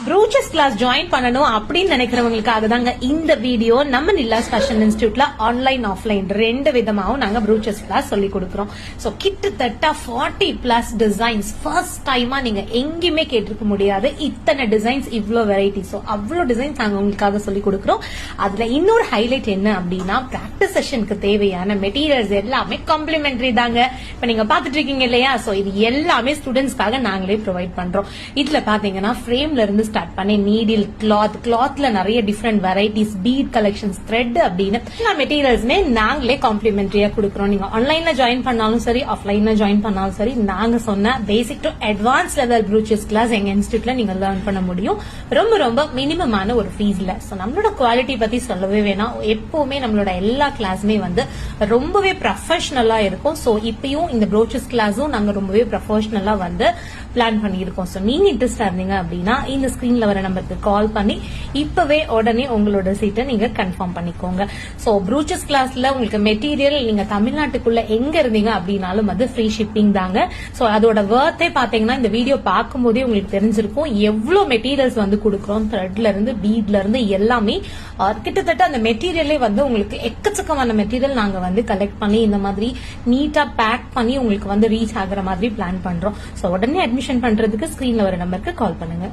ப்ரூச்சஸ் class join பண்ணணும் அப்படின்னு நினைக்கிறவங்களுக்காக தாங்க இந்த வீடியோ. நம்ம நில்லாஸ் ஃபேஷன் இன்ஸ்டிடியூட்ல ஆன்லைன் ஆஃப்லைன் ரெண்டு விதமாவும் நாங்க ப்ரூச்சஸ் கிளாஸ் சொல்லி கொடுக்கிறோம். சோ கிட்டத்தட்ட 40+ டிசைன்ஸ் ஃபர்ஸ்ட் டைமா நீங்க எங்கேயுமே கேட்டிருக்க முடியாது. இத்தனை டிசைன்ஸ், இவ்வளோ வெரைட்டி. சோ அவ்வளோ டிசைன்ஸ் நாங்க உங்களுக்காக சொல்லி கொடுக்கிறோம். அதுல இன்னொரு ஹைலைட் என்ன அப்படின்னா, பிராக்டிஸ் செஷனுக்கு தேவையான மெட்டீரியல்ஸ் எல்லாமே காம்ப்ளிமெண்டரி தாங்க. இப்ப நீங்க பாத்துட்டு இருக்கீங்க இல்லையா, சோ இது எல்லாமே ஸ்டூடெண்ட்ஸ்க்காக நாங்களே ப்ரொவைட் பண்றோம். இதுல பாத்தீங்கன்னா ஃப்ரேம்ல இருந்து ஸ்டார்ட் பண்ணி நீடில், கிளாத்ல நிறைய different varieties, bead collections, thread அப்படின்னு எல்லா மெட்டீரியல்ஸ்மே நாங்களே காம்ப்ளிமெண்டரியா கொடுக்குறோம். நீங்க ஆன்லைன்ல ஜாயின் பண்ணாலும் சரி, ஆஃப்லைன்ல ஜாயின் பண்ணாலும் சரி, நாங்க சொன்ன basic to advance level brooches class எங்க இன்ஸ்டிடியூட்ல நீங்க லேர்ன் பண்ண முடியும். ரொம்ப ரொம்ப மினிமமான ஒரு ஃபீஸ்ல. சோ நம்மளோட குவாலிட்டி பத்தி சொல்லவே வேணாம். எப்பவுமே நம்மளோட எல்லா கிளாஸுமே வந்து ரொம்பவே ப்ரொஃபஷனலா இருக்கும். சோ இப்பயும் இந்த ப்ரூச்சஸ் கிளாஸும் நாங்க ரொம்பவே ப்ரொஃபஷனலா வந்து பிளான் பண்ணியிருக்கோம். சோ நீங்க இன்ட்ரெஸ்டா இருந்தீங்க அப்படின்னா இந்த ஸ்கிரீன்ல வர நம்பருக்கு கால் பண்ணி இப்பவே உடனே உங்களோட சீட்டை நீங்க கன்ஃபார்ம் பண்ணிக்கோங்க. சோ ப்ரூச்சஸ் கிளாஸ்ல உங்களுக்கு மெட்டீரியல் நீங்க தமிழ்நாட்டுக்குள்ள எங்க இருந்தீங்க அப்படின்னாலும் அது ஃப்ரீ ஷிப்பிங் தாங்க. சோ அதோட வர்த்தே பாத்தீங்கன்னா இந்த வீடியோ பார்க்கும் போதே உங்களுக்கு தெரிஞ்சிருக்கும் எவ்வளவு மெட்டீரியல்ஸ் வந்து கொடுக்குறோம். த்ரெட்ல இருந்து, பீட்ல இருந்து எல்லாமே கிட்டத்தட்ட அந்த மெட்டீரியலே வந்து உங்களுக்கு எக்கச்சக்கமான மெட்டீரியல் நாங்க வந்து கலெக்ட் பண்ணி இந்த மாதிரி நீட்டா பேக் பண்ணி உங்களுக்கு வந்து ரீச் ஆகுற மாதிரி பிளான் பண்றோம். சோ உடனே அட்மிஷன் பண்றதுக்கு ஸ்கிரீன்ல வர நம்பருக்கு கால் பண்ணுங்க.